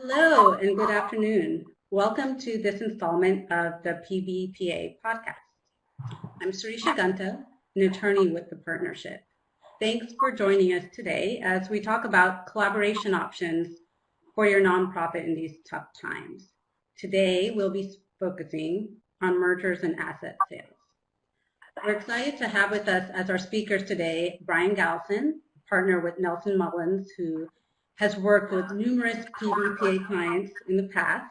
Hello and good afternoon. Welcome to this installment of the PBPA podcast. I'm Surisha Ganta, an attorney with the partnership. Thanks for joining us today as we talk about collaboration options for your nonprofit in these tough times. Today, we'll be focusing on mergers and asset sales. We're excited to have with us as our speakers today, Brian Galson, partner with Nelson Mullins, who has worked with numerous PBPA clients in the past,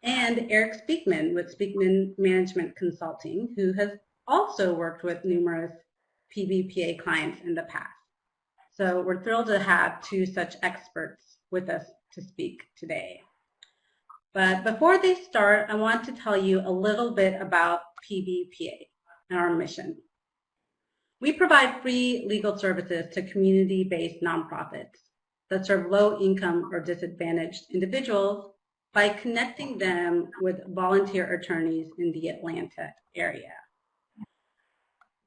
and Eric Speakman with Speakman Management Consulting, who has also worked with numerous PBPA clients in the past. So we're thrilled to have two such experts with us to speak today. But before they start, I want to tell you a little bit about PBPA and our mission. We provide free legal services to community-based nonprofits that serve low-income or disadvantaged individuals by connecting them with volunteer attorneys in the Atlanta area.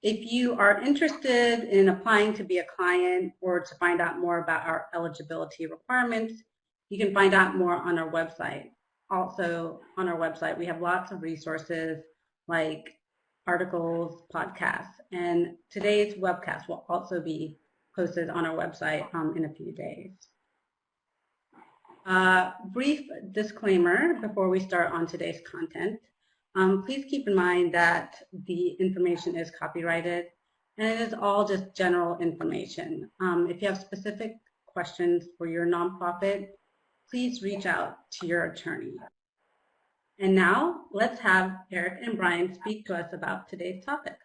If you are interested in applying to be a client or to find out more about our eligibility requirements, you can find out more on our website. Also, on our website, we have lots of resources like articles, podcasts, and today's webcast will also be posted on our website in a few days. Brief disclaimer before we start on today's content. Please keep in mind that the information is copyrighted and it is all just general information. If you have specific questions for your nonprofit, please reach out to your attorney. And now let's have Eric and Brian speak to us about today's topic.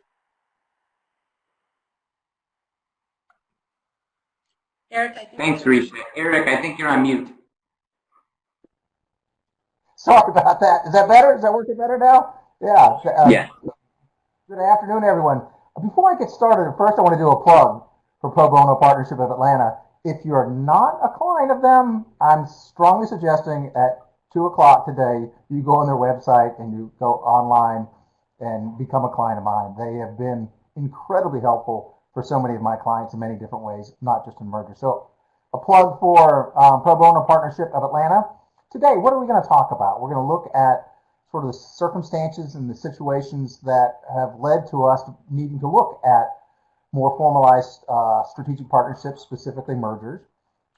Eric, thanks, Risha. Eric, I think you're on mute. Sorry about that. Is that better? Is that working better now? Yeah. Yeah. Good afternoon, everyone. Before I get started, first I want to do a plug for Pro Bono Partnership of Atlanta. If you're not a client of them, I'm strongly suggesting at 2 o'clock today, you go on their website and you go online and become a client of mine. They have been incredibly helpful for so many of my clients in many different ways, not just in mergers. So a plug for Pro Bono Partnership of Atlanta. Today, what are we going to talk about? We're going to look at sort of the circumstances and the situations that have led to us needing to look at more formalized strategic partnerships, specifically mergers.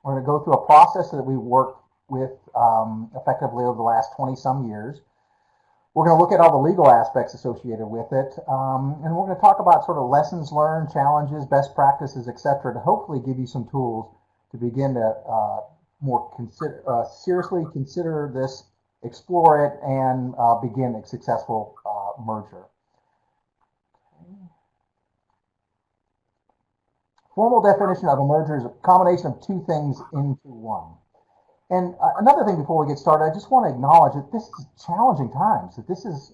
We're going to go through a process that we've worked with effectively over the last 20-some years. We're going to look at all the legal aspects associated with it, and we're going to talk about sort of lessons learned, challenges, best practices, etc., to hopefully give you some tools to begin to seriously consider this, explore it, and begin a successful merger. Formal definition of a merger is a combination of two things into one. And another thing before we get started, I just want to acknowledge that this is challenging times. That this is,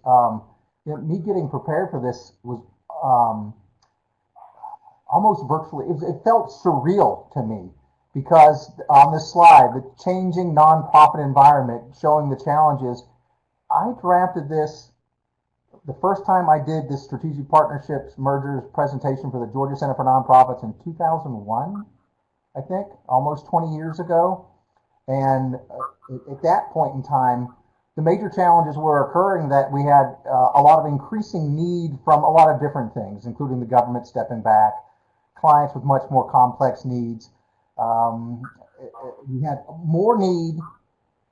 me getting prepared for this was almost virtually, it felt surreal to me because on this slide, the changing nonprofit environment showing the challenges, I drafted this the first time I did this strategic partnerships mergers presentation for the Georgia Center for Nonprofits in 2001, I think, almost 20 years ago. And at that point in time, the major challenges were occurring that we had a lot of increasing need from a lot of different things, including the government stepping back, clients with much more complex needs. We had more need,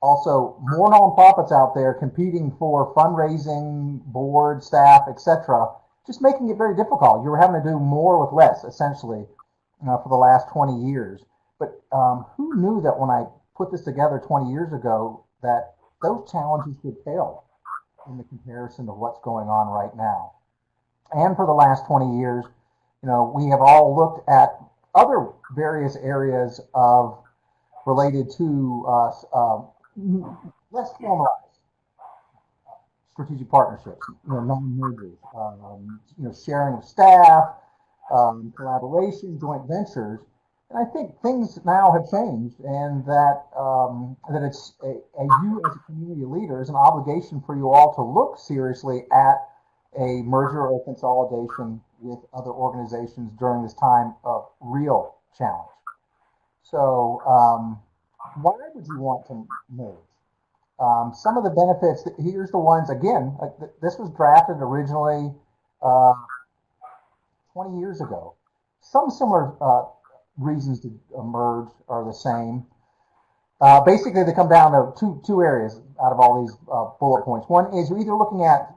also more nonprofits out there competing for fundraising, board, staff, etc., just making it very difficult. You were having to do more with less, essentially, for the last 20 years. But who knew that when I put this together 20 years ago that those challenges would fail in the comparison of what's going on right now. And for the last 20 years, we have all looked at other various areas of related to less formalized strategic partnerships, non-mergers, sharing of staff, collaboration, joint ventures. And I think things now have changed, and that it's you as a community leader is an obligation for you all to look seriously at a merger or consolidation with other organizations during this time of real challenge. So Why would you want to merge? Some of the benefits, here's the ones, again, this was drafted originally uh, 20 years ago. Some similar reasons to merge are the same. Basically, they come down to two areas out of all these bullet points. One is you're either looking at,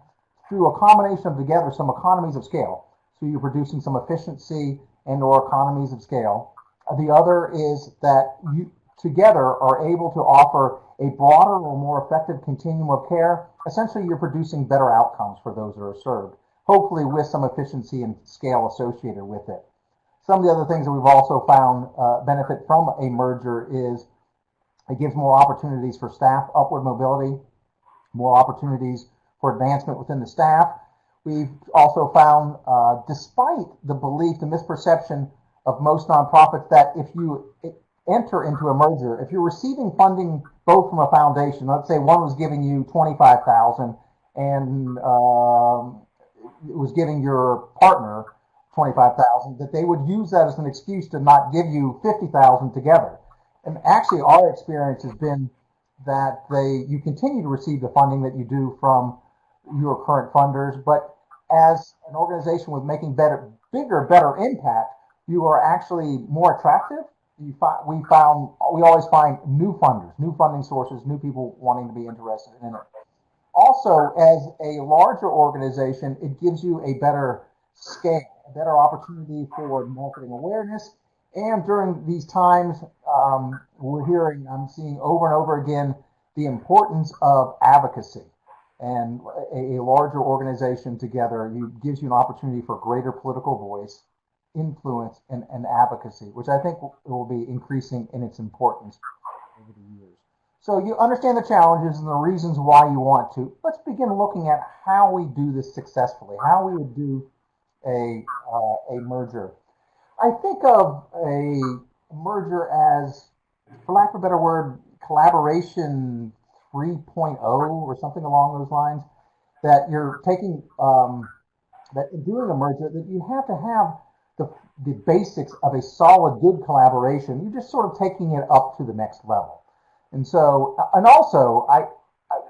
through a combination of together, some economies of scale. So you're producing some efficiency and or economies of scale. The other is that you together are able to offer a broader or more effective continuum of care. Essentially, you're producing better outcomes for those that are served, hopefully with some efficiency and scale associated with it. Some of the other things that we've also found benefit from a merger is it gives more opportunities for staff upward mobility, more opportunities for advancement within the staff. We've also found, despite the belief, the misperception of most nonprofits that if you enter into a merger, if you're receiving funding both from a foundation, let's say one was giving you $25,000 and it was giving your partner $25,000, that they would use that as an excuse to not give you $50,000 together. And actually, our experience has been that you continue to receive the funding that you do from your current funders, but as an organization with making bigger, better impact, you are actually more attractive. We always find new funders, new funding sources, new people wanting to be interested in it. Also, as a larger organization, it gives you a better scale, a better opportunity for marketing awareness. And during these times, I'm seeing over and over again the importance of advocacy. And a larger organization together gives you an opportunity for greater political voice, influence, and advocacy, which I think will be increasing in its importance over the years. So you understand the challenges and the reasons why you want to. Let's begin looking at how we do this successfully, how we would do a merger. I think of a merger as, for lack of a better word, collaboration 3.0 or something along those lines. That you're taking, that in doing a merger, that you have to have the basics of a solid, good collaboration. You're just sort of taking it up to the next level. And so, and also,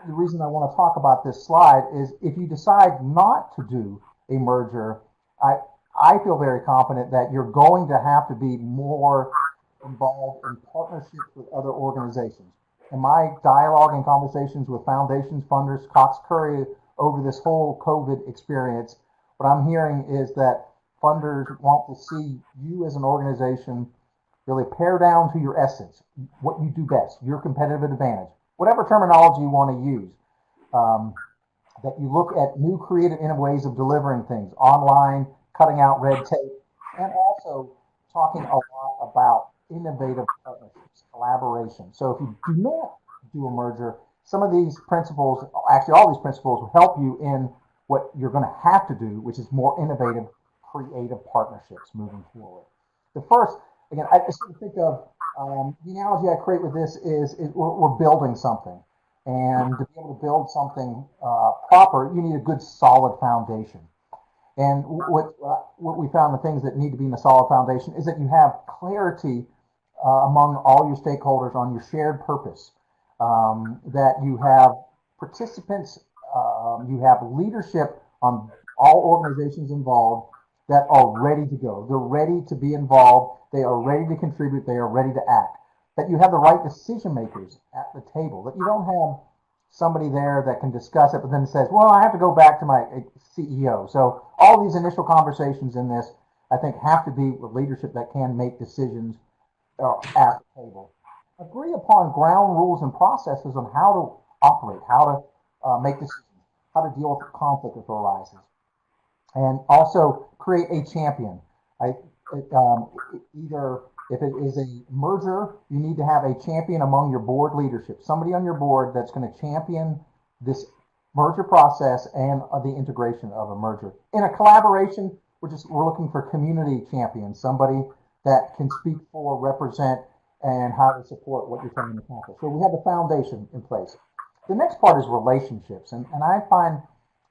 the reason I want to talk about this slide is if you decide not to do a merger, I feel very confident that you're going to have to be more involved in partnerships with other organizations. In my dialogue and conversations with foundations, funders, Cox Curry over this whole COVID experience, what I'm hearing is that funders want to see you as an organization really pare down to your essence, what you do best, your competitive advantage, whatever terminology you want to use. That you look at new creative ways of delivering things online, cutting out red tape, and also talking a lot about innovative partnerships, collaboration. So if you do not do a merger, some of these principles, actually all these principles, will help you in what you're going to have to do, which is more innovative, creative partnerships moving forward. The first, again, I sort of think of the analogy I create with this is we're building something. And to be able to build something proper, you need a good solid foundation. And what we found, the things that need to be in a solid foundation, is that you have clarity among all your stakeholders on your shared purpose, that you have participants, you have leadership on all organizations involved that are ready to go. They're ready to be involved. They are ready to contribute. They are ready to act. That you have the right decision makers at the table. That you don't have somebody there that can discuss it, but then says, well, I have to go back to my CEO. So all these initial conversations in this, I think, have to be with leadership that can make decisions at the table. Agree upon ground rules and processes on how to operate, how to make decisions, how to deal with conflict if it arises. And also create a champion. Either if it is a merger, you need to have a champion among your board leadership, somebody on your board that's going to champion this merger process and the integration of a merger. In a collaboration, we're looking for community champions, somebody that can speak for, represent, and how to support what you're trying to accomplish. So we have the foundation in place. The next part is relationships, and I find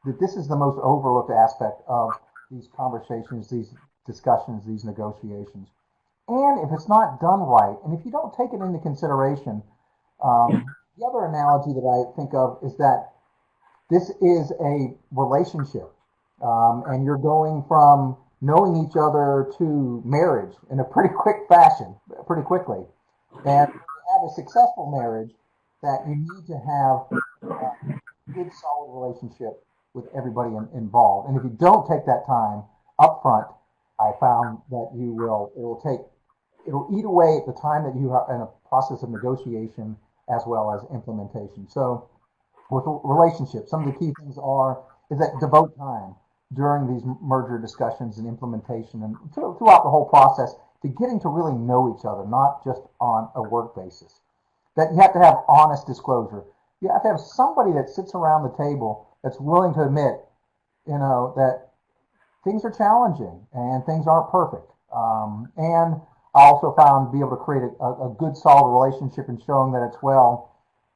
that this is the most overlooked aspect of these conversations, these discussions, these negotiations. And if it's not done right, and if you don't take it into consideration, the other analogy that I think of is that this is a relationship, and you're going from knowing each other to marriage in a pretty quick fashion, pretty quickly. And to have a successful marriage, that you need to have a good, solid relationship with everybody involved. And if you don't take that time up front, I found that it'll eat away at the time that you are in a process of negotiation as well as implementation. So with relationships, some of the key things is that devote time during these merger discussions and implementation and throughout the whole process to getting to really know each other, not just on a work basis. That you have to have honest disclosure. You have to have somebody that sits around the table that's willing to admit, that things are challenging and things aren't perfect. And I also found be able to create a good, solid relationship and showing that it's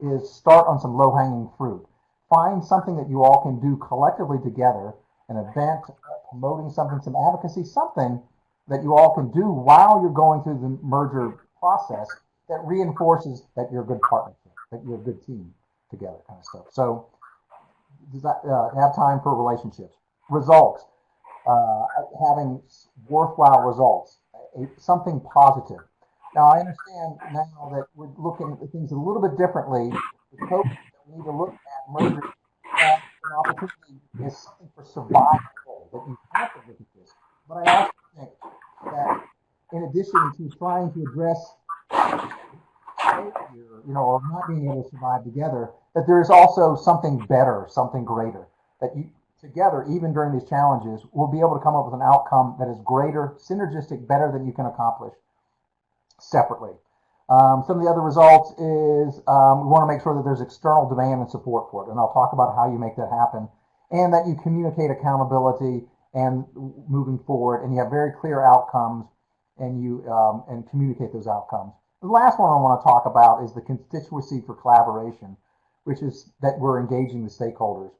is start on some low-hanging fruit. Find something that you all can do collectively together, an event, promoting something, some advocacy, something that you all can do while you're going through the merger process that reinforces that you're a good partnership, that you're a good team together, kind of stuff. So does that have time for relationships? Results, having worthwhile results, something positive. Now, I understand now that we're looking at things a little bit differently. The focus that we need to look at merger as an opportunity is something for survival, that you have to look at this. But I also think that in addition to trying to address failure, or not being able to survive together, that there is also something better, something greater, that you together, even during these challenges, will be able to come up with an outcome that is greater, synergistic, better than you can accomplish separately. Some of the other results is we want to make sure that there's external demand and support for it, and I'll talk about how you make that happen, and that you communicate accountability and moving forward, and you have very clear outcomes, and you and communicate those outcomes. The last one I want to talk about is the constituency for collaboration, which is that we're engaging the stakeholders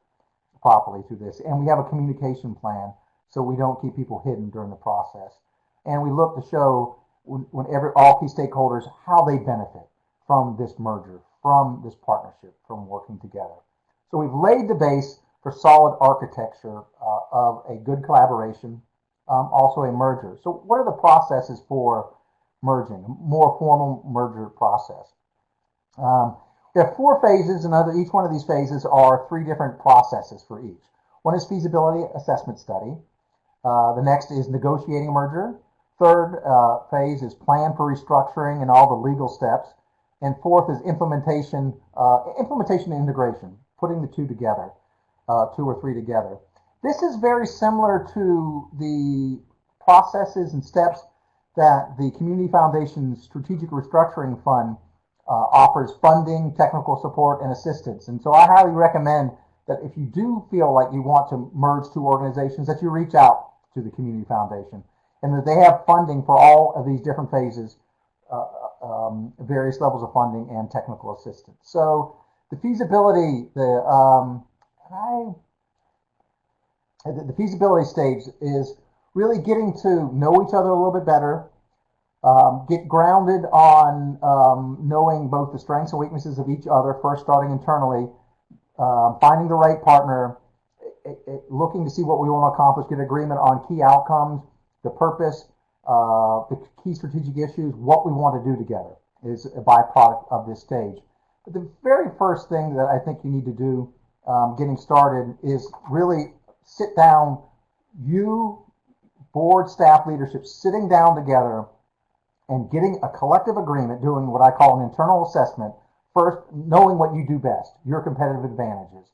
properly through this, and we have a communication plan so we don't keep people hidden during the process, and we look to show all key stakeholders how they benefit from this merger, from this partnership, from working together. So we've laid the base for solid architecture of a good collaboration, also a merger. So what are the processes for merging, a more formal merger process? We have 4 phases, and each one of these phases are 3 different processes for each. One is feasibility assessment study. The next is negotiating a merger. Third phase is plan for restructuring and all the legal steps. And fourth is implementation and integration, putting the 2 together, 2 or 3 together. This is very similar to the processes and steps that the Community Foundation's Strategic Restructuring Fund offers funding, technical support, and assistance. And so I highly recommend that if you do feel like you want to merge 2 organizations, that you reach out to the Community Foundation, and that they have funding for all of these different phases, various levels of funding and technical assistance. So the feasibility, the feasibility stage is really getting to know each other a little bit better, get grounded on knowing both the strengths and weaknesses of each other, first starting internally, finding the right partner, looking to see what we want to accomplish, get agreement on key outcomes, the purpose, the key strategic issues, what we want to do together is a byproduct of this stage. But the very first thing that I think you need to do getting started is really sit down, you, board, staff, leadership, sitting down together and getting a collective agreement, doing what I call an internal assessment, first knowing what you do best, your competitive advantages.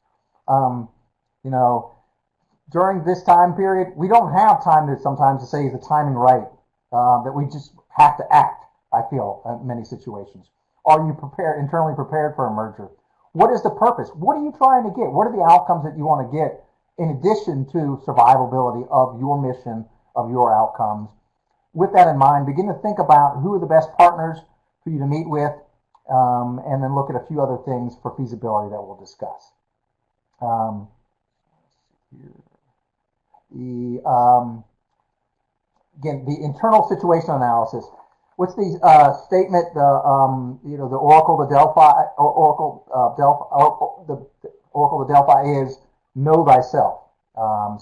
During this time period, we don't have time to sometimes to say is the timing right, that we just have to act, I feel, in many situations. Are you internally prepared for a merger? What is the purpose? What are you trying to get? What are the outcomes that you want to get in addition to survivability of your mission, of your outcomes? With that in mind, begin to think about who are the best partners for you to meet with, and then look at a few other things for feasibility that we'll discuss. Again, the internal situation analysis. what's the statement? The Oracle to Delphi, or Oracle Delphi, the Oracle to Delphi is know thyself.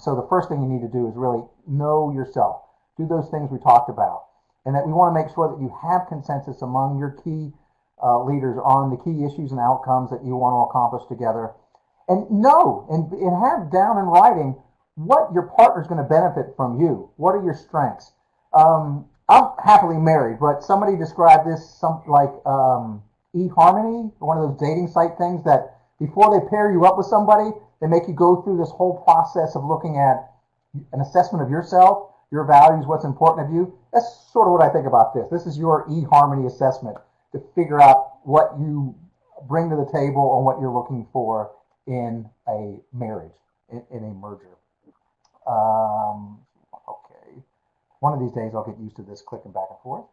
So the first thing you need to do is really know yourself. Do those things we talked about, and that we want to make sure that you have consensus among your key leaders on the key issues and outcomes that you want to accomplish together, and know and have down in writing what your partner's going to benefit from you. What are your strengths? I'm happily married, but somebody described this something like eHarmony, one of those dating site things that before they pair you up with somebody, they make you go through this whole process of looking at an assessment of yourself, your values, what's important of you. That's sort of what I think about this. This is your eHarmony assessment to figure out what you bring to the table and what you're looking for in a marriage, in a merger. Okay. One of these days I'll get used to this clicking back and forth.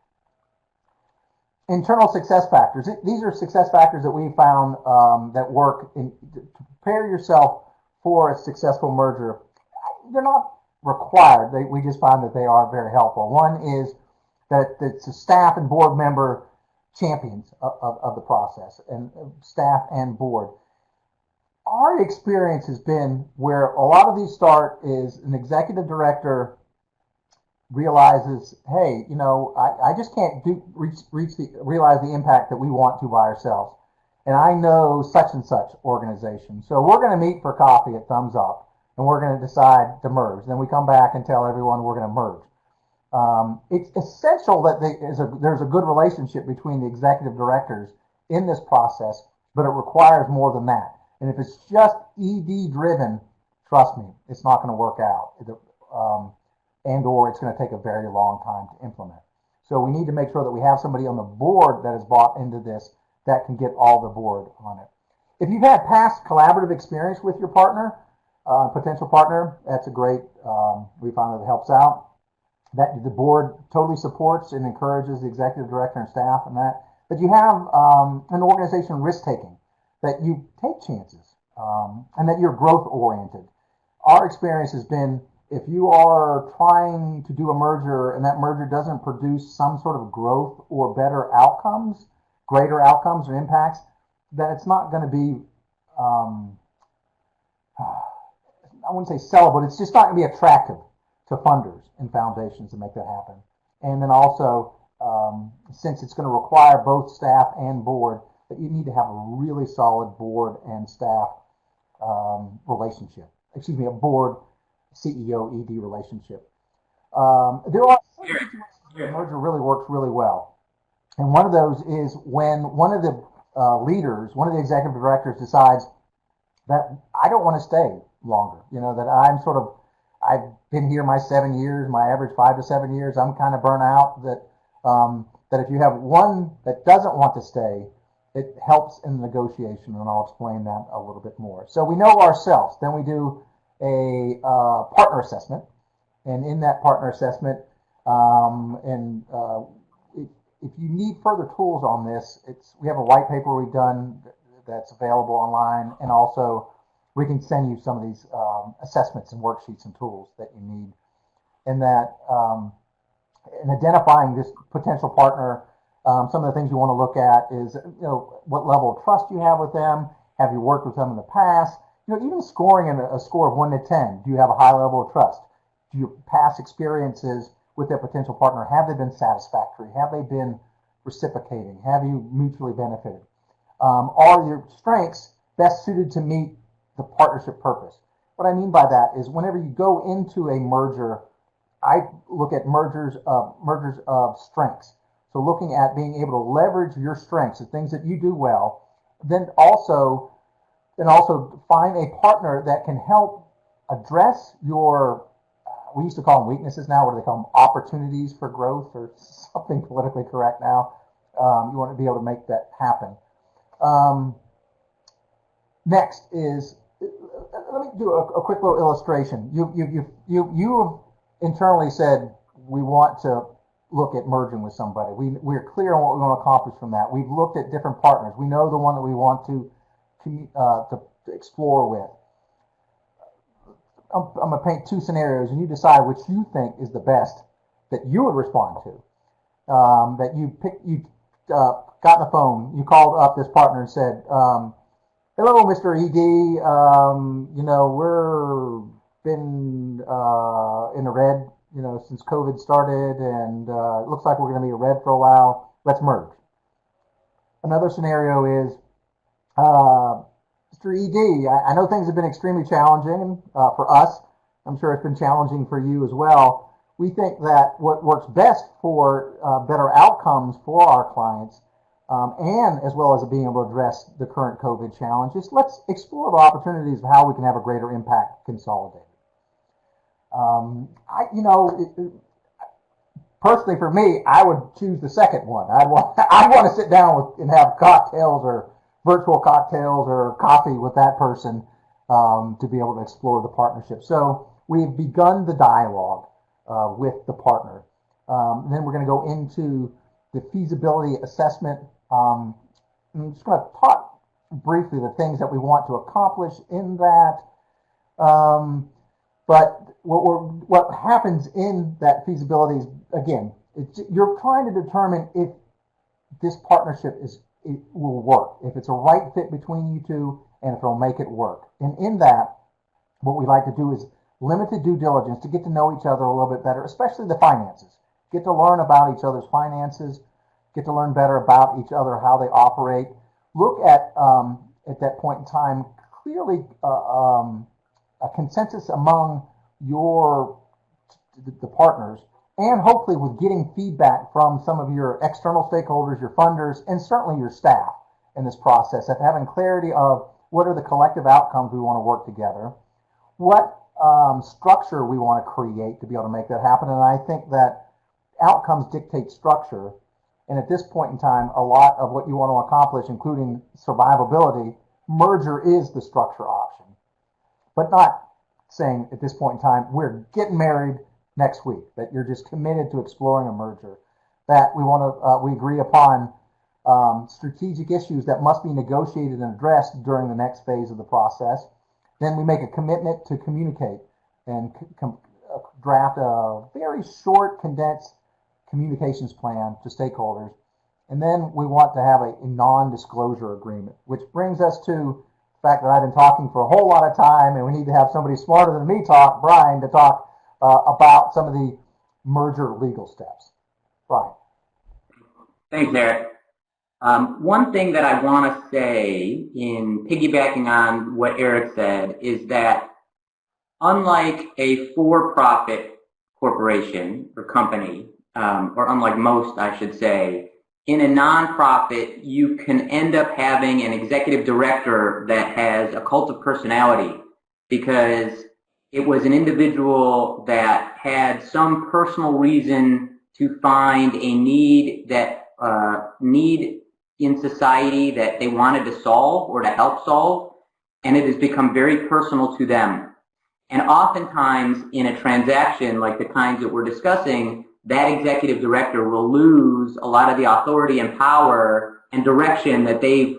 Internal success factors. These are success factors that we found that work to prepare yourself for a successful merger. They're not required. We just find that they are very helpful. One is that it's a staff and board member champions of the process, and staff and board. Our experience has been where a lot of these start is an executive director realizes, hey, I just can't realize the impact that we want to by ourselves. And I know such and such organization. So we're going to meet for coffee at Thumbs Up, and we're going to decide to merge. Then we come back and tell everyone we're going to merge. It's essential that there's a good relationship between the executive directors in this process, but it requires more than that. And if it's just ED driven, trust me, it's not going to work out. Or it's going to take a very long time to implement. So we need to make sure that we have somebody on the board that is bought into this that can get all the board on it. If you've had past collaborative experience with your partner, potential partner, that's a great, we found that it helps out. That the board totally supports and encourages the executive director and staff and that you have an organization risk-taking, that you take chances, and that you're growth-oriented. Our experience has been if you are trying to do a merger and that merger doesn't produce some sort of growth or better outcomes, greater outcomes or impacts, then it's not going to be, I wouldn't say sellable, but it's just not going to be attractive to funders and foundations to make that happen. And then also, since it's going to require both staff and board, that you need to have a really solid board and staff relationship. Excuse me, a board CEO-ED relationship. There are some situations where the merger really works really well. And one of those is when one of the leaders, one of the executive directors decides that I don't want to stay longer. That I've been here my 7 years, my average 5 to 7 years. I'm kind of burnt out. That if you have one that doesn't want to stay, it helps in the negotiation, and I'll explain that a little bit more. So we know ourselves. Then we do a partner assessment, and in that partner assessment, if you need further tools on this, we have a white paper we've done that's available online, and also we can send you some of these assessments and worksheets and tools that you need. And that in identifying this potential partner, some of the things you want to look at is what level of trust you have with them. Have you worked with them in the past? Even scoring a score of 1 to 10, do you have a high level of trust? Do your past experiences with their potential partner, have they been satisfactory? Have they been reciprocating? Have you mutually benefited? Are your strengths best suited to meet the partnership purpose? What I mean by that is whenever you go into a merger, I look at mergers of strengths. So looking at being able to leverage your strengths, the things that you do well, then also find a partner that can help address your, we used to call them weaknesses, now what do they call them? Opportunities for growth, or something politically correct now. You want to be able to make that happen. Next is, let me do a quick little illustration. You internally said we want to look at merging with somebody. We're clear on what we want to accomplish from that. We've looked at different partners. We know the one that we want to explore with. I'm going to paint two scenarios, and you decide which you think is the best that you would respond to. that you got on the phone, you called up this partner and said, hello, Mr. ED, we're been in the red, since COVID started, and it looks like we're going to be in red for a while. Let's merge. Another scenario is, Mr. ED, I know things have been extremely challenging for us. I'm sure it's been challenging for you as well. We think that what works best for better outcomes for our clients, and as well as being able to address the current COVID challenges, let's explore the opportunities of how we can have a greater impact consolidated. Personally, for me, I would choose the second one. I'd want to sit down and have cocktails or virtual cocktails or coffee with that person to be able to explore the partnership. So we've begun the dialogue with the partner. Then we're going to go into the feasibility assessment. I'm just going to talk briefly the things that we want to accomplish in that. But what happens in that feasibility is, again, you're trying to determine if this partnership will work, if it's a right fit between you two, and if it'll make it work. And in that, what we like to do is limited due diligence to get to know each other a little bit better, especially the finances. Get to learn about each other's finances, get to learn better about each other, how they operate. Look at that point in time, clearly a consensus among the partners, and hopefully with getting feedback from some of your external stakeholders, your funders, and certainly your staff in this process, of having clarity of what are the collective outcomes we want to work together, what structure we want to create to be able to make that happen. And I think that outcomes dictate structure. And at this point in time, a lot of what you want to accomplish, including survivability, merger is the structure option. But not saying at this point in time, we're getting married next week, that you're just committed to exploring a merger. That we agree upon strategic issues that must be negotiated and addressed during the next phase of the process. Then we make a commitment to communicate and draft a very short, condensed communications plan to stakeholders. And then we want to have a non-disclosure agreement, which brings us to the fact that I've been talking for a whole lot of time, and we need to have somebody smarter than me Brian, to talk about some of the merger legal steps. Brian. Thanks, Eric. One thing that I want to say in piggybacking on what Eric said is that unlike a for-profit corporation or company, or unlike most, I should say, in a nonprofit, you can end up having an executive director that has a cult of personality because it was an individual that had some personal reason to find a need in society that they wanted to solve or to help solve, and it has become very personal to them. And oftentimes in a transaction like the kinds that we're discussing, that executive director will lose a lot of the authority and power and direction that they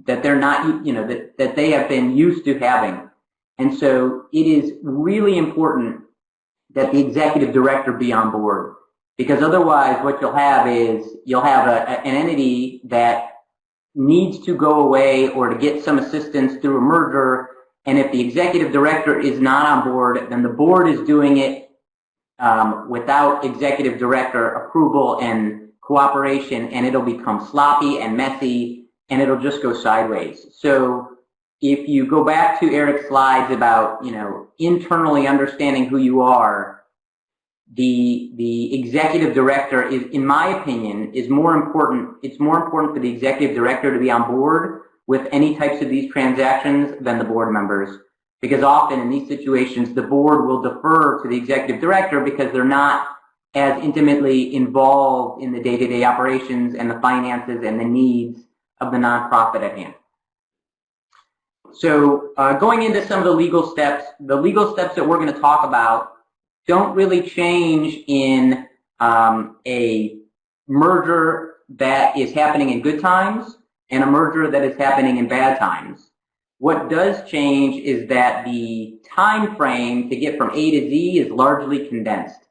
have been used to having. And so it is really important that the executive director be on board, because otherwise what you'll have is an entity that needs to go away or to get some assistance through a merger, and if the executive director is not on board, then the board is doing it without executive director approval and cooperation, and it'll become sloppy and messy, and it'll just go sideways. So if you go back to Eric's slides about, internally understanding who you are, the executive director is, in my opinion, is more important. It's more important for the executive director to be on board with any types of these transactions than the board members. Because often in these situations, the board will defer to the executive director because they're not as intimately involved in the day-to-day operations and the finances and the needs of the nonprofit at hand. So going into some of the legal steps that we're going to talk about don't really change in a merger that is happening in good times and a merger that is happening in bad times. What does change is that the time frame to get from A to Z is largely condensed.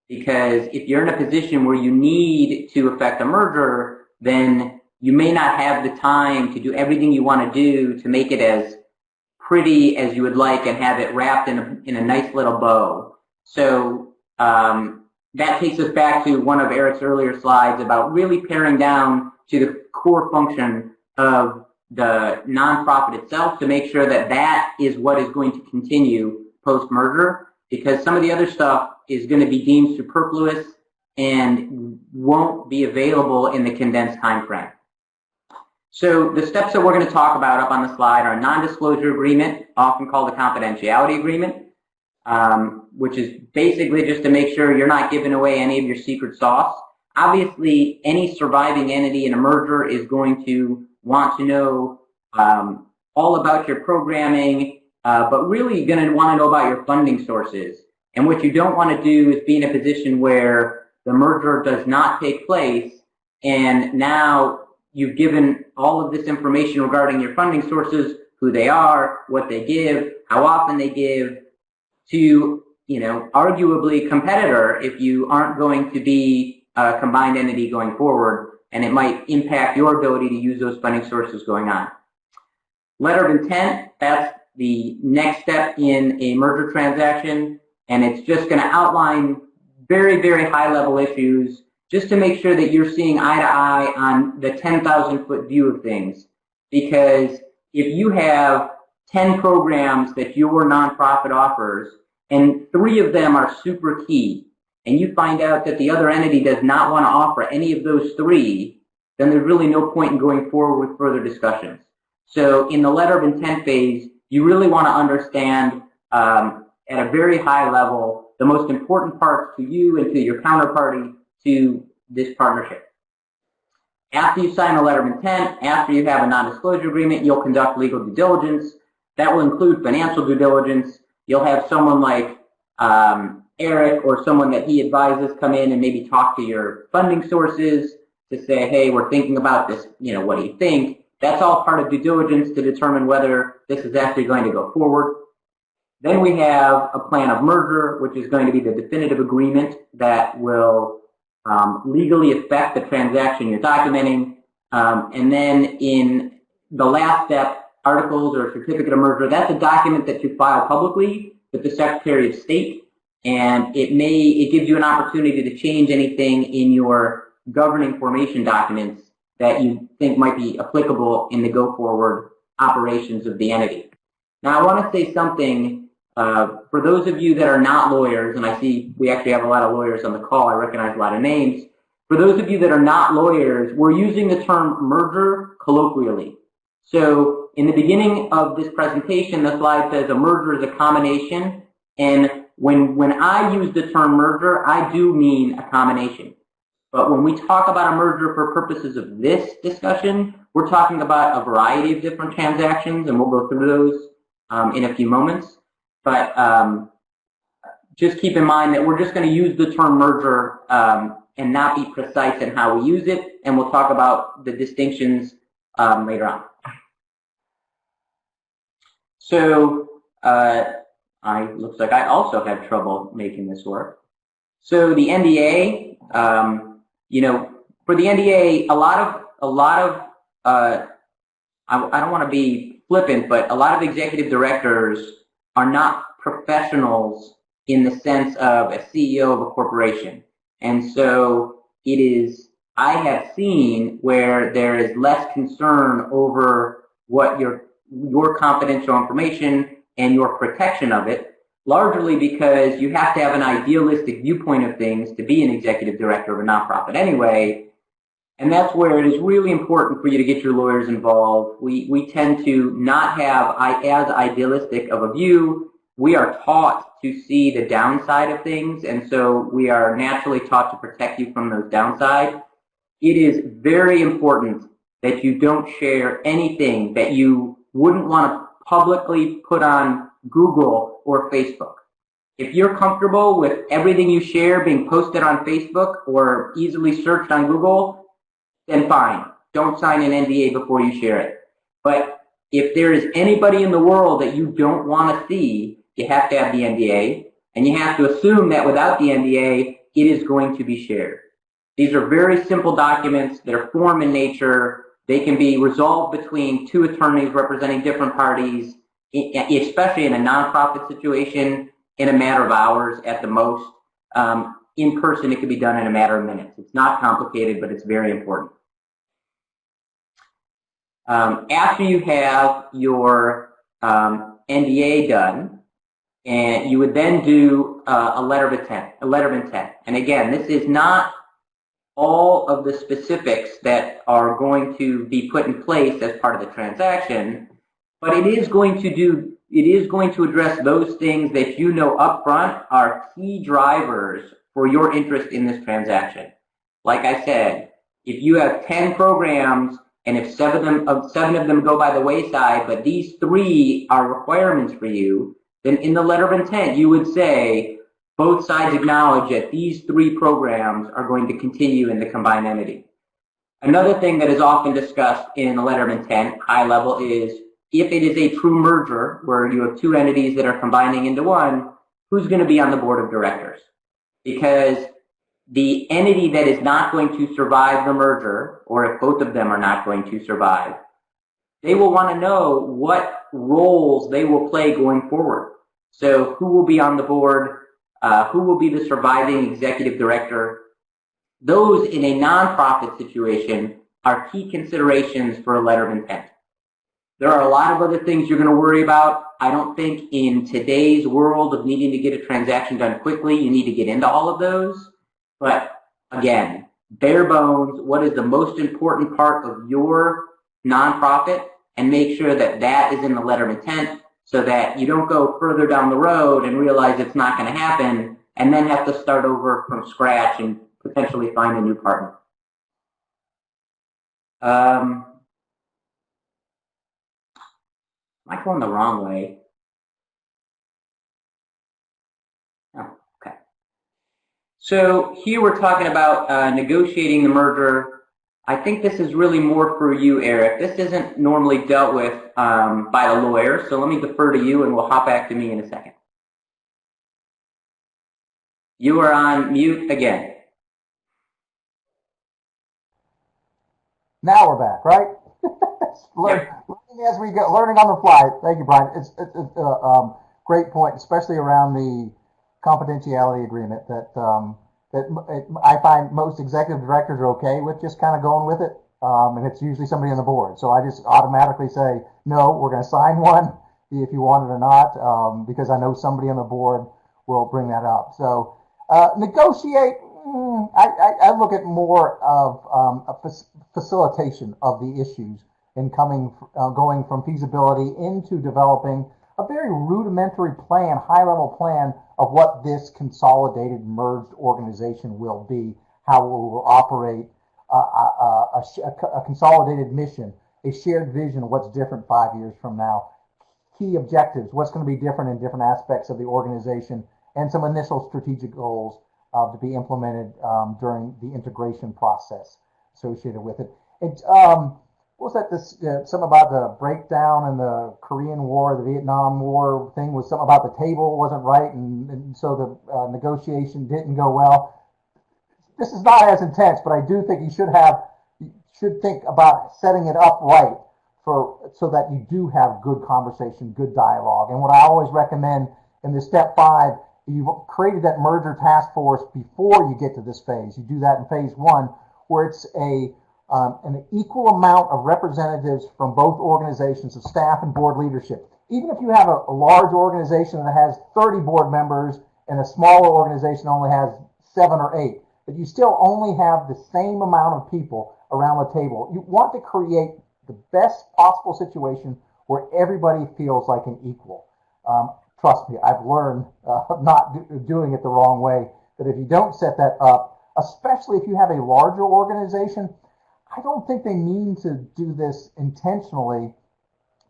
Because if you're in a position where you need to effect a merger, then you may not have the time to do everything you want to do to make it as pretty as you would like and have it wrapped in a nice little bow. So that takes us back to one of Eric's earlier slides about really paring down to the core function of the nonprofit itself to make sure that that is what is going to continue post-merger, because some of the other stuff is going to be deemed superfluous and won't be available in the condensed time frame. So the steps that we're going to talk about up on the slide are a non-disclosure agreement, often called a confidentiality agreement, which is basically just to make sure you're not giving away any of your secret sauce. Obviously, any surviving entity in a merger is going to want to know all about your programming, but really you're going to want to know about your funding sources. And what you don't want to do is be in a position where the merger does not take place and now you've given all of this information regarding your funding sources, who they are, what they give, how often they give, to, arguably a competitor if you aren't going to be a combined entity going forward, and it might impact your ability to use those funding sources going on. Letter of intent, that's the next step in a merger transaction, and it's just going to outline very, very high-level issues just to make sure that you're seeing eye to eye on the 10,000-foot view of things. Because if you have 10 programs that your nonprofit offers, and 3 of them are super key, and you find out that the other entity does not want to offer any of those 3, then there's really no point in going forward with further discussions. So in the letter of intent phase, you really want to understand at a very high level the most important parts to you and to your counterparty to this partnership. After you sign a letter of intent, after you have a non-disclosure agreement, you'll conduct legal due diligence. That will include financial due diligence. You'll have someone like Eric or someone that he advises come in and maybe talk to your funding sources to say, hey, we're thinking about this, what do you think? That's all part of due diligence to determine whether this is actually going to go forward. Then we have a plan of merger, which is going to be the definitive agreement that will legally affect the transaction you're documenting. And then in the last step, articles or certificate of merger, that's a document that you file publicly with the Secretary of State, and it gives you an opportunity to change anything in your governing formation documents that you think might be applicable in the go-forward operations of the entity. Now, I want to say something for those of you that are not lawyers, and I see we actually have a lot of lawyers on the call, I recognize a lot of names. For those of you that are not lawyers, we're using the term merger colloquially. So in the beginning of this presentation, the slide says a merger is a combination, and when I use the term merger, I do mean a combination. But when we talk about a merger for purposes of this discussion, we're talking about a variety of different transactions, and we'll go through those in a few moments. But just keep in mind that we're just going to use the term merger and not be precise in how we use it, and we'll talk about the distinctions later on. So looks like I also had trouble making this work. So the NDA, for the NDA, a lot of I don't want to be flippant, but a lot of executive directors are not professionals in the sense of a CEO of a corporation. And so I have seen where there is less concern over what your confidential information and your protection of it, largely because you have to have an idealistic viewpoint of things to be an executive director of a nonprofit anyway. And that's where it is really important for you to get your lawyers involved. We tend to not have as idealistic of a view. We are taught to see the downside of things, and so we are naturally taught to protect you from those downsides. It is very important that you don't share anything that you wouldn't want to publicly put on Google or Facebook. If you're comfortable with everything you share being posted on Facebook or easily searched on Google, then fine. Don't sign an NDA before you share it. But if there is anybody in the world that you don't want to see, you have to have the NDA, and you have to assume that without the NDA, it is going to be shared. These are very simple documents that are form in nature. They can be resolved between two attorneys representing different parties, especially in a nonprofit situation, in a matter of hours at the most. In person, it can be done in a matter of minutes. It's not complicated, but it's very important. After you have your NDA done, and you would then do a letter of intent. And again, this is not all of the specifics that are going to be put in place as part of the transaction, but it is going to address those things that you know upfront are key drivers for your interest in this transaction. Like I said, if you have 10 programs and if seven of them go by the wayside, but these 3 are requirements for you, then in the letter of intent you would say both sides acknowledge that these 3 programs are going to continue in the combined entity. Another thing that is often discussed in the letter of intent, high level, is if it is a true merger where you have 2 entities that are combining into one, who's going to be on the board of directors? Because the entity that is not going to survive the merger, or if both of them are not going to survive, they will want to know what roles they will play going forward. So who will be on the board? Who will be the surviving executive director? Those in a nonprofit situation are key considerations for a letter of intent. There are a lot of other things you're going to worry about. I don't think in today's world of needing to get a transaction done quickly, you need to get into all of those. But again, bare bones, what is the most important part of your nonprofit, and make sure that that is in the letter of intent so that you don't go further down the road and realize it's not going to happen and then have to start over from scratch and potentially find a new partner. Am I going the wrong way? Oh, okay. So here we're talking about negotiating the merger. I think this is really more for you, Eric. This isn't normally dealt with by the lawyer, so let me defer to you and we'll hop back to me in a second. You are on mute again. Now we're back, right? Learning as we go, learning on the fly. Thank you, Brian. It's a great point, especially around the confidentiality agreement that I find most executive directors are okay with just kind of going with it, and it's usually somebody on the board. So I just automatically say, no, we're going to sign one, if you want it or not, because I know somebody on the board will bring that up. So negotiate, I look at more of a facilitation of the issues and going from feasibility into developing a very rudimentary plan, high-level plan of what this consolidated, merged organization will be, how it will operate, a consolidated mission, a shared vision of what's different 5 years from now, key objectives, what's going to be different in different aspects of the organization, and some initial strategic goals to be implemented during the integration process associated with it. What was that? Something about the breakdown in the Korean War, the Vietnam War thing was something about the table wasn't right, and so the negotiation didn't go well. This is not as intense, but I do think you should think about setting it up right so that you do have good conversation, good dialogue. And what I always recommend in the step 5, you've created that merger task force before you get to this phase. You do that in phase 1, where it's an equal amount of representatives from both organizations of staff and board leadership. Even if you have a large organization that has 30 board members and a smaller organization only has 7 or 8, but you still only have the same amount of people around the table. You want to create the best possible situation where everybody feels like an equal. Trust me, I've learned not doing it the wrong way, that if you don't set that up, especially if you have a larger organization, I don't think they mean to do this intentionally,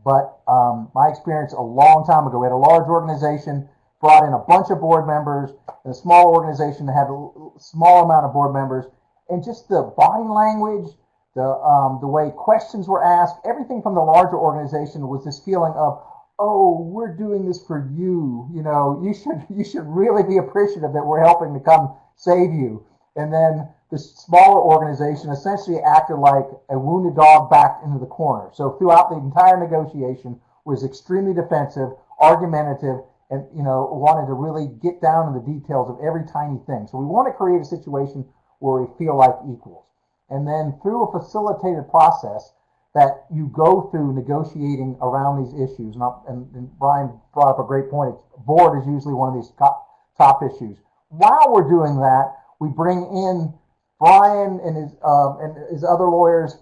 but my experience a long time ago, we had a large organization, brought in a bunch of board members, and a small organization that had a small amount of board members, and just the body language, the way questions were asked, everything from the larger organization was this feeling of, oh, we're doing this for you. You know, you should really be appreciative that we're helping to come save you. And then the smaller organization essentially acted like a wounded dog backed into the corner. So throughout the entire negotiation was extremely defensive, argumentative, and wanted to really get down to the details of every tiny thing. So we want to create a situation where we feel like equals. And then through a facilitated process that you go through negotiating around these issues, and Brian brought up a great point, board is usually one of these top issues. While we're doing that, we bring in Brian and his other lawyers,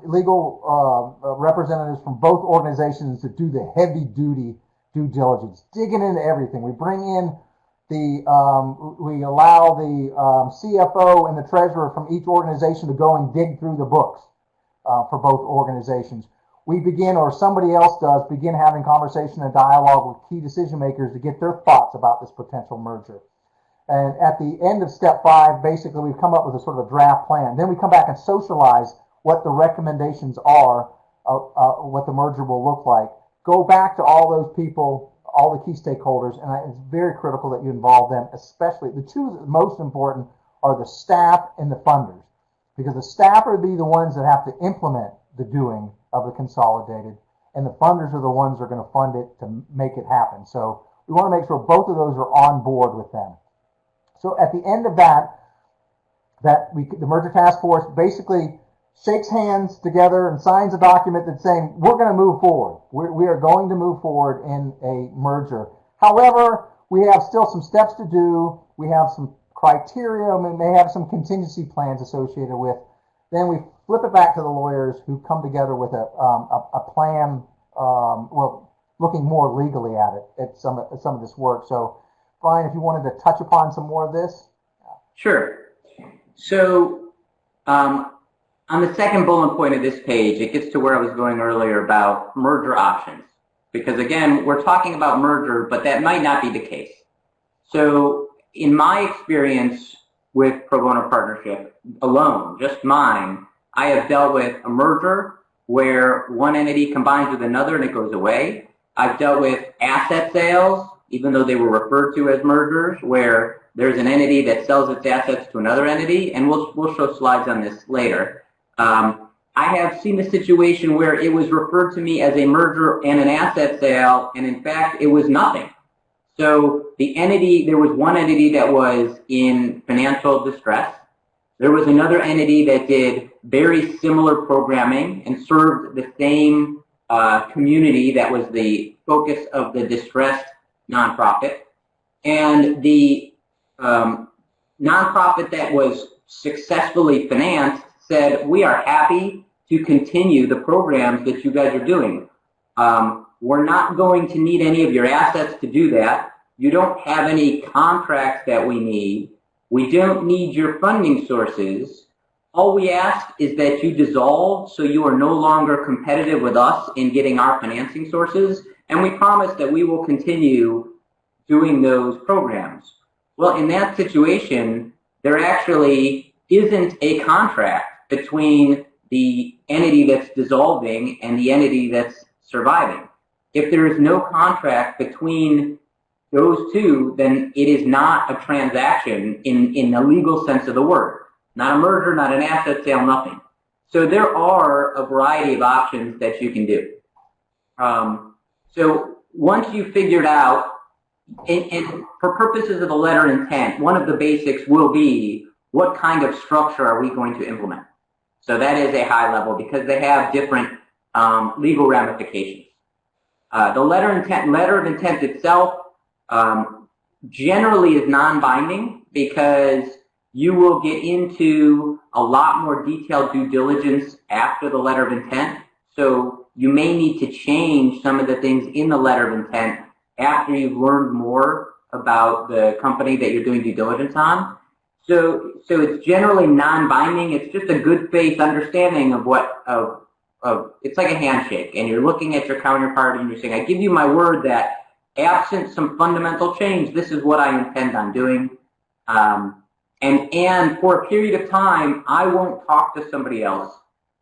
legal representatives from both organizations to do the heavy-duty due diligence, digging into everything. We bring in we allow the CFO and the treasurer from each organization to go and dig through the books for both organizations. We begin, or somebody else does, begin having conversation and dialogue with key decision makers to get their thoughts about this potential merger. And at the end of step 5, basically, we've come up with a sort of a draft plan. Then we come back and socialize what the recommendations are, what the merger will look like. Go back to all those people, all the key stakeholders, and it's very critical that you involve them, especially the two most important are the staff and the funders, because the staff are the ones that have to implement the doing of the consolidated, and the funders are the ones that are going to fund it to make it happen. So we want to make sure both of those are on board with them. So at the end of the merger task force basically shakes hands together and signs a document that's saying we're going to move forward. We are going to move forward in a merger. However, we have still some steps to do. We have some criteria. We may have some contingency plans associated with. Then we flip it back to the lawyers who come together with a plan, looking more legally at it, at some of this work. So, Brian, if you wanted to touch upon some more of this. Sure. So, on the second bullet point of this page, it gets to where I was going earlier about merger options. Because again, we're talking about merger, but that might not be the case. So in my experience with pro bono partnership alone, just mine, I have dealt with a merger where one entity combines with another and it goes away. I've dealt with asset sales, even though they were referred to as mergers, where there's an entity that sells its assets to another entity, and we'll show slides on this later. I have seen a situation where it was referred to me as a merger and an asset sale, and in fact, it was nothing. So there was one entity that was in financial distress. There was another entity that did very similar programming and served the same community that was the focus of the distressed nonprofit. And the nonprofit that was successfully financed said, we are happy to continue the programs that you guys are doing. We're not going to need any of your assets to do that. You don't have any contracts that we need. We don't need your funding sources. All we ask is that you dissolve so you are no longer competitive with us in getting our financing sources, and we promise that we will continue doing those programs. Well, in that situation, there actually isn't a contract between the entity that's dissolving and the entity that's surviving. If there is no contract between those two, then it is not a transaction in the legal sense of the word. Not a merger, not an asset sale, nothing. So there are a variety of options that you can do. So once you've figured out, and for purposes of the letter intent, one of the basics will be what kind of structure are we going to implement? So that is a high level because they have different legal ramifications. The letter of intent itself generally is non-binding because you will get into a lot more detailed due diligence after the letter of intent. So you may need to change some of the things in the letter of intent after you've learned more about the company that you're doing due diligence on. So it's generally non-binding. It's just a good faith understanding of it's like a handshake, and you're looking at your counterpart and you're saying, I give you my word that absent some fundamental change, this is what I intend on doing. And for a period of time, I won't talk to somebody else